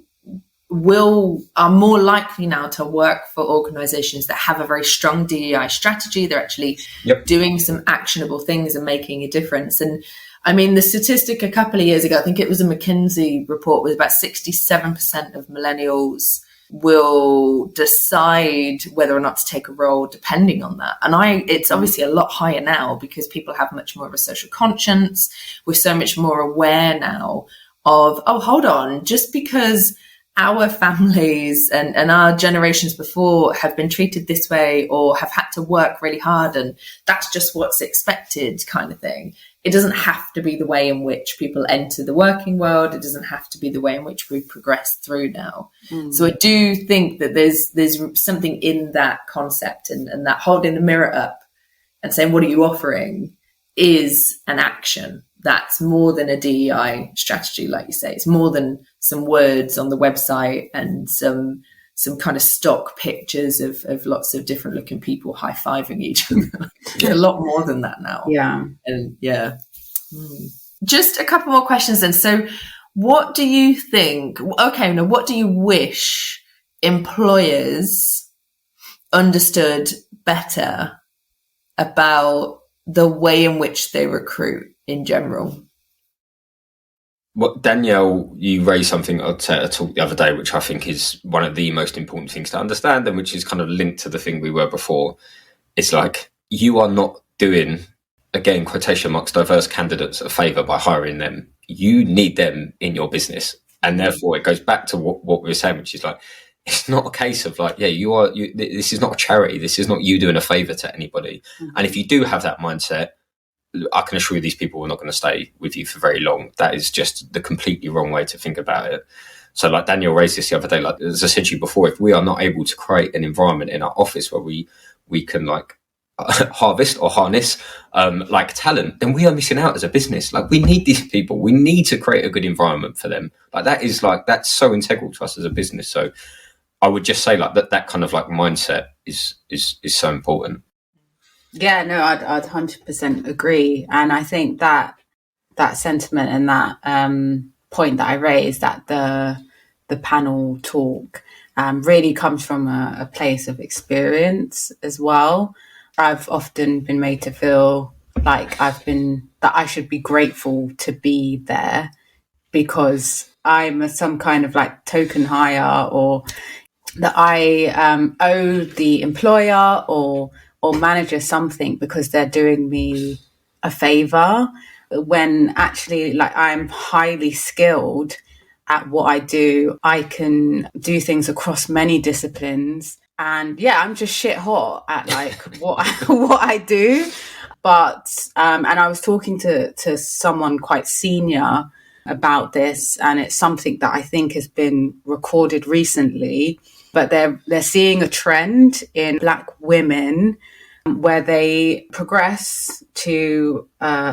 are more likely now to work for organizations that have a very strong DEI strategy. They're actually doing some actionable things and making a difference. And I mean, the statistic a couple of years ago, I think it was a McKinsey report, was about 67% of millennials will decide whether or not to take a role depending on that. And it's obviously a lot higher now because people have much more of a social conscience. We're so much more aware now of, oh, hold on, just because our families and our generations before have been treated this way or have had to work really hard and that's just what's expected kind of thing. It doesn't have to be the way in which people enter the working world. It doesn't have to be the way in which we progress through now. So I do think that there's something in that concept and that holding the mirror up and saying, what are you offering, is an action that's more than a DEI strategy, like you say. It's more than some words on the website and some kind of stock pictures of lots of different looking people high-fiving each other. It's a lot more than that now. Yeah. And yeah. Just a couple more questions then. So what do you think, what do you wish employers understood better about the way in which they recruit in general? Well, Danielle, you raised something I talked the other day, which I think is one of the most important things to understand, and which is kind of linked to the thing we were before. It's like, you are not doing, again, quotation marks, diverse candidates a favour by hiring them. You need them in your business. And therefore it goes back to what we were saying, which is like, it's not a case of like, yeah, this is not a charity. This is not you doing a favour to anybody. Mm-hmm. And if you do have that mindset, I can assure you these people are not going to stay with you for very long. That is just the completely wrong way to think about it. So like Daniel raised this the other day, like as I said to you before, if we are not able to create an environment in our office where we can like harvest or harness like talent, then we are missing out as a business. Like, we need these people. We need to create a good environment for them. Like, that's so integral to us as a business. So I would just say like that kind of like mindset is so important. Yeah, no, I'd 100% agree. And I think that sentiment and that point that I raised, that the panel talk really comes from a place of experience as well. I've often been made to feel like that I should be grateful to be there because I'm some kind of like token hire, or that I owe the employer or manager something because they're doing me a favor, when actually, like, I'm highly skilled at what I do. I can do things across many disciplines. And yeah, I'm just shit hot at like what I do. But and I was talking to someone quite senior about this, and it's something that I think has been recorded recently. But they're seeing a trend in Black women where they progress to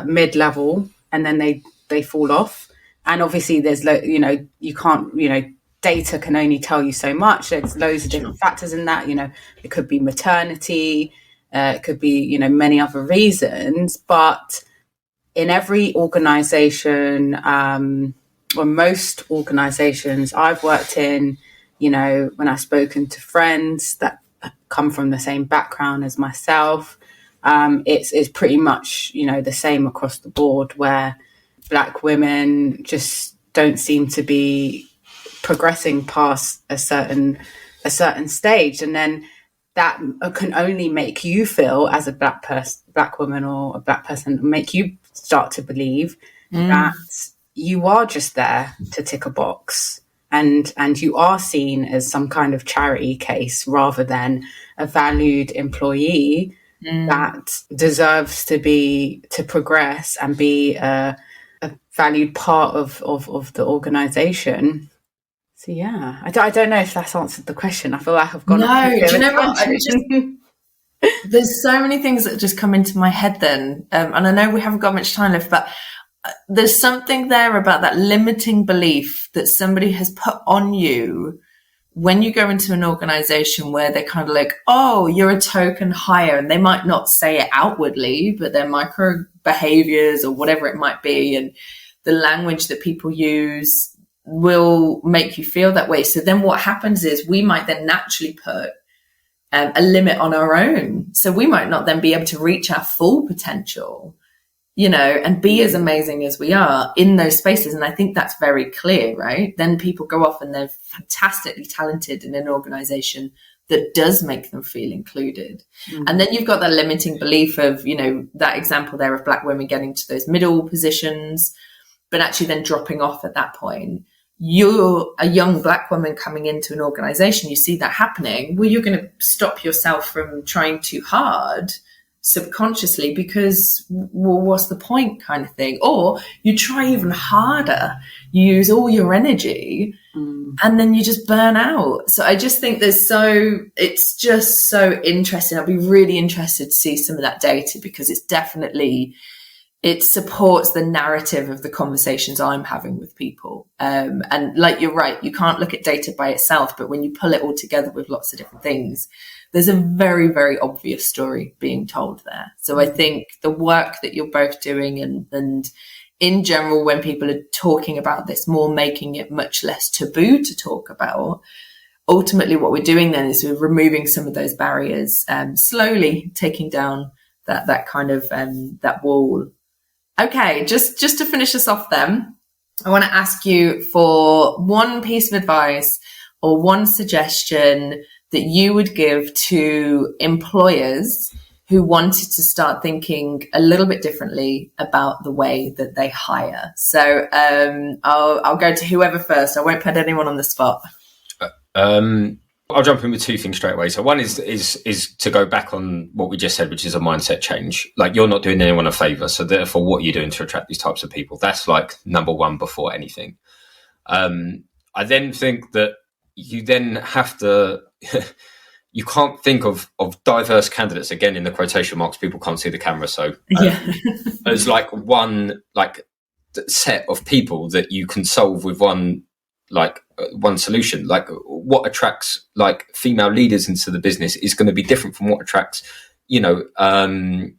mid-level and then they fall off. And obviously there's you can't, data can only tell you so much. There's loads of different factors in that. It could be maternity, it could be, many other reasons. But in every organization, or most organizations I've worked in, when I've spoken to friends that come from the same background as myself, it's pretty much, the same across the board, where Black women just don't seem to be progressing past a certain stage. And then that can only make you feel, as a Black woman or a Black person, make you start to believe that you are just there to tick a box, and you are seen as some kind of charity case rather than a valued employee that deserves to progress and be a valued part of the organization. So yeah, I don't know if that's answered the question. I feel like I've gone. No, do you know what? There's so many things that just come into my head then, and I know we haven't got much time left, but there's something there about that limiting belief that somebody has put on you when you go into an organization where they're kind of like, oh, you're a token hire, and they might not say it outwardly, but their micro behaviors or whatever it might be, and the language that people use will make you feel that way. So then what happens is we might then naturally put a limit on our own. So we might not then be able to reach our full potential, and be as amazing as we are in those spaces. And I think that's very clear, right? Then people go off and they're fantastically talented in an organization that does make them feel included. And then you've got that limiting belief of, that example there of Black women getting to those middle positions, but actually then dropping off at that point. You're a young Black woman coming into an organization, you see that happening, well, you're going to stop yourself from trying too hard subconsciously because, well, what's the point, kind of thing? Or you try even harder, you use all your energy, and then you just burn out. So I just think it's just so interesting. I'd be really interested to see some of that data, because it's definitely it supports the narrative of the conversations I'm having with people. And like, you're right, you can't look at data by itself, but when you pull it all together with lots of different things, there's a very, very obvious story being told there. So I think the work that you're both doing and in general, when people are talking about this more, making it much less taboo to talk about, ultimately what we're doing then is we're removing some of those barriers, slowly taking down that kind of that wall. Okay, just to finish us off then, I want to ask you for one piece of advice or one suggestion that you would give to employers who wanted to start thinking a little bit differently about the way that they hire. So I'll go to whoever first. I won't put anyone on the spot. I'll jump in with two things straight away. So one is to go back on what we just said, which is a mindset change. Like, you're not doing anyone a favor. So therefore, what you're doing to attract these types of people, that's like number one before anything. I then think that you then have to, you can't think of diverse candidates, again, in the quotation marks, people can't see the camera. So as like one like set of people that you can solve with one solution. Like, what attracts like female leaders into the business is going to be different from what attracts, young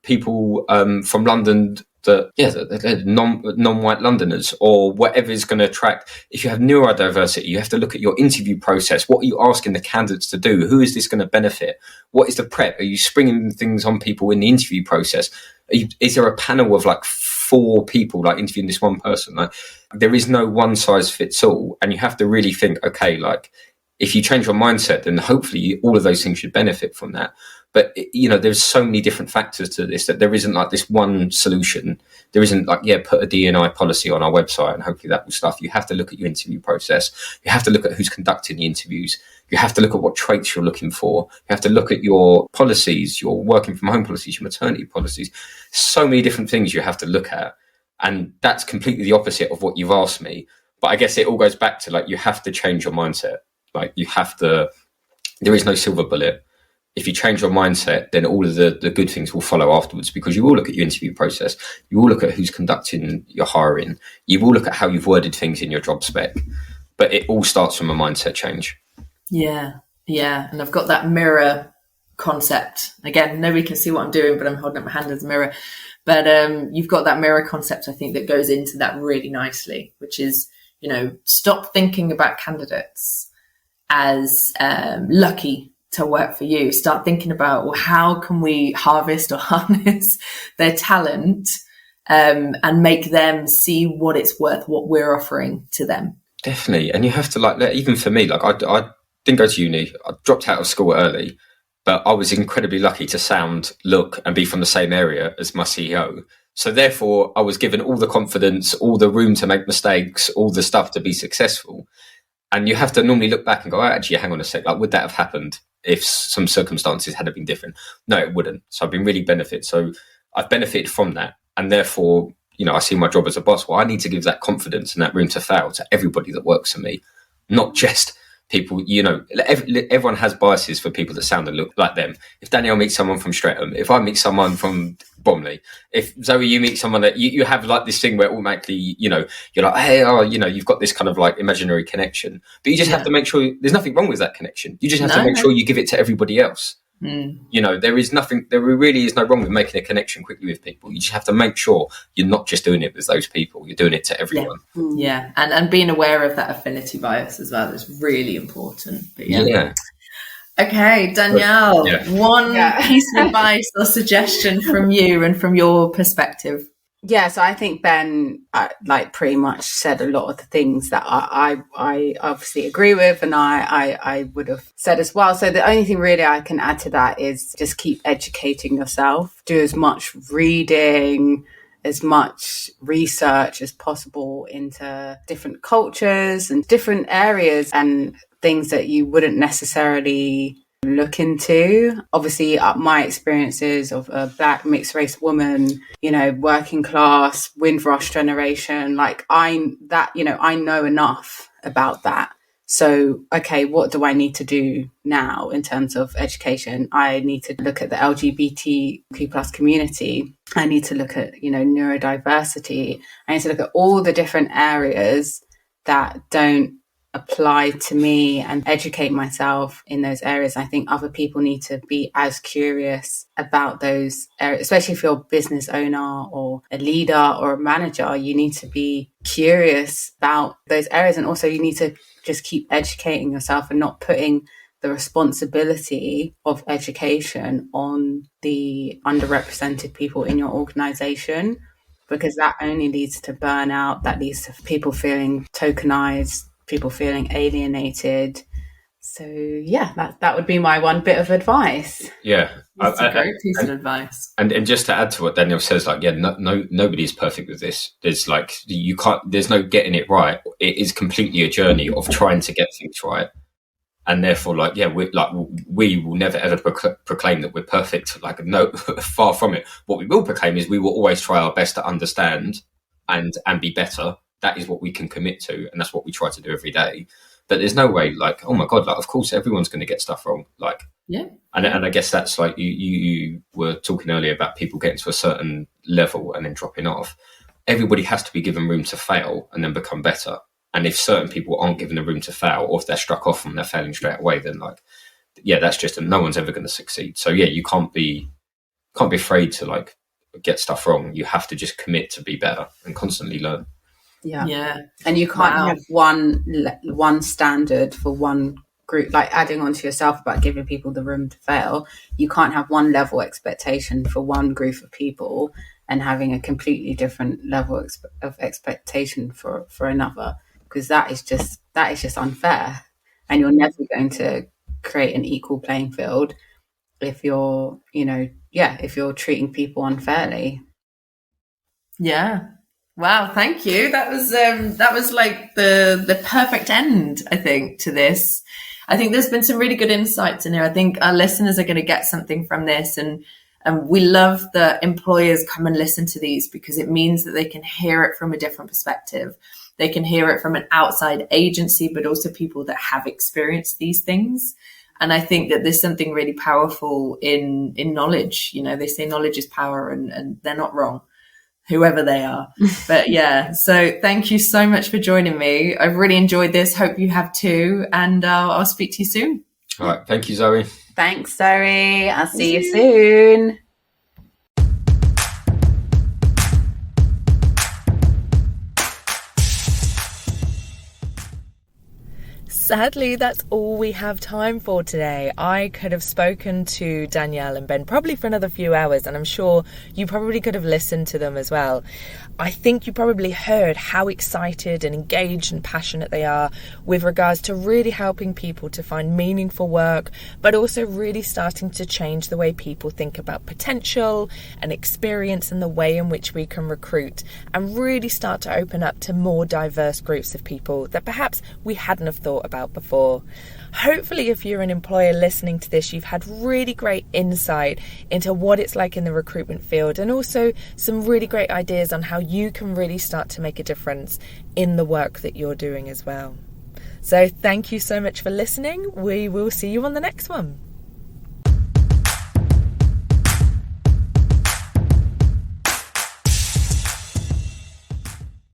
people from London that non-white Londoners, or whatever is going to attract. If you have neurodiversity, you have to look at your interview process. What are you asking the candidates to do? Who is this going to benefit? What is the prep? Are you springing things on people in the interview process? Is there a panel of like 4 people like interviewing this one person? Like, there is no one size fits all, and you have to really think, okay, like, if you change your mindset, then hopefully all of those things should benefit from that. But, there's so many different factors to this that there isn't like this one solution. There isn't like, put a D&I policy on our website and hopefully that will stuff. You have to look at your interview process. You have to look at who's conducting the interviews. You have to look at what traits you're looking for. You have to look at your policies, your working from home policies, your maternity policies. So many different things you have to look at. And that's completely the opposite of what you've asked me. But I guess it all goes back to, like, you have to change your mindset. Like, there is no silver bullet. If you change your mindset, then all of the good things will follow afterwards, because you will look at your interview process. You will look at who's conducting your hiring. You will look at how you've worded things in your job spec. But it all starts from a mindset change. Yeah. And I've got that mirror concept. Again, nobody can see what I'm doing, but I'm holding up my hand as a mirror. But you've got that mirror concept, I think, that goes into that really nicely, which is, stop thinking about candidates as lucky to work for you. Start thinking about, well, how can we harvest or harness their talent and make them see what it's worth, what we're offering to them. Definitely. And you have to, like, even for me, like, I didn't go to uni. I dropped out of school early, but I was incredibly lucky to sound, look, and be from the same area as my CEO. So therefore, I was given all the confidence, all the room to make mistakes, all the stuff to be successful. And you have to normally look back and go, oh, actually, hang on a sec, like, would that have happened if some circumstances had been different? No, it wouldn't. So I've been really benefited. So I've benefited from that. And therefore, I see my job as a boss. Well, I need to give that confidence and that room to fail to everybody that works for me, not just people. Everyone has biases for people that sound and look like them. If Danielle meets someone from Streatham, if I meet someone from Bromley, if Zoe, you meet someone that you have like this thing where automatically, you're like, hey, you've got this kind of like imaginary connection, but you just have to make sure there's nothing wrong with that connection. You just have to make sure you give it to everybody else. There really is no wrong with making a connection quickly with people. You just have to make sure you're not just doing it with those people, you're doing it to everyone. And being aware of that affinity bias as well is really important. But okay, Danielle, one piece of advice or suggestion from you and from your perspective. Yeah, so I think Ben pretty much said a lot of the things that I obviously agree with, and I would have said as well. So the only thing really I can add to that is just keep educating yourself. Do as much reading, as much research as possible into different cultures and different areas and things that you wouldn't necessarily look into. Obviously, my experiences of a Black mixed race woman, working class, Windrush generation, I know enough about that So, okay, what do I need to do now in terms of education? I need to look at the LGBTQ plus community. I need to look at, neurodiversity. I need to look at all the different areas that don't apply to me and educate myself in those areas. I think other people need to be as curious about those areas, especially if you're a business owner or a leader or a manager. You need to be curious about those areas, and also you need to just keep educating yourself and not putting the responsibility of education on the underrepresented people in your organization, because that only leads to burnout. That leads to people feeling tokenized, people feeling alienated. So yeah, that would be my one bit of advice. Yeah, that's a great piece of advice. And just to add to what Danielle says, nobody is perfect with this. There's there's no getting it right. It is completely a journey of trying to get things right, and therefore, we will never ever proclaim that we're perfect. No, far from it. What we will proclaim is we will always try our best to understand and be better. That is what we can commit to, and that's what we try to do every day. But there's no way, oh my God, of course everyone's going to get stuff wrong. Yeah. And I guess that's you were talking earlier about people getting to a certain level and then dropping off. Everybody has to be given room to fail and then become better. And if certain people aren't given the room to fail, or if they're struck off and they're failing straight away, then that's just, no one's ever going to succeed. So yeah, you can't be afraid to get stuff wrong. You have to just commit to be better and constantly learn. Yeah. And you can't have one standard for one group, adding on to yourself about giving people the room to fail. You can't have one level expectation for one group of people and having a completely different level of expectation for another, because that is just unfair. And you're never going to create an equal playing field if you're, if you're treating people unfairly. Yeah. Wow, thank you. That was like the perfect end, I think, to this. I think there's been some really good insights in here. I think our listeners are going to get something from this, and we love that employers come and listen to these, because it means that they can hear it from a different perspective. They can hear it from an outside agency, but also people that have experienced these things. And I think that there's something really powerful in knowledge. They say knowledge is power, and they're not wrong, whoever they are. But yeah, so thank you so much for joining me. I've really enjoyed this. Hope you have too. And I'll speak to you soon. All right. Thank you, Zoe. Thanks, Zoe. I'll see you soon. Sadly, that's all we have time for today. I could have spoken to Danielle and Ben probably for another few hours, and I'm sure you probably could have listened to them as well. I think you probably heard how excited and engaged and passionate they are with regards to really helping people to find meaningful work, but also really starting to change the way people think about potential and experience and the way in which we can recruit, and really start to open up to more diverse groups of people that perhaps we hadn't have thought about before. Hopefully, if you're an employer listening to this, you've had really great insight into what it's like in the recruitment field, and also some really great ideas on how you can really start to make a difference in the work that you're doing as well. So thank you so much for listening. We will see you on the next one.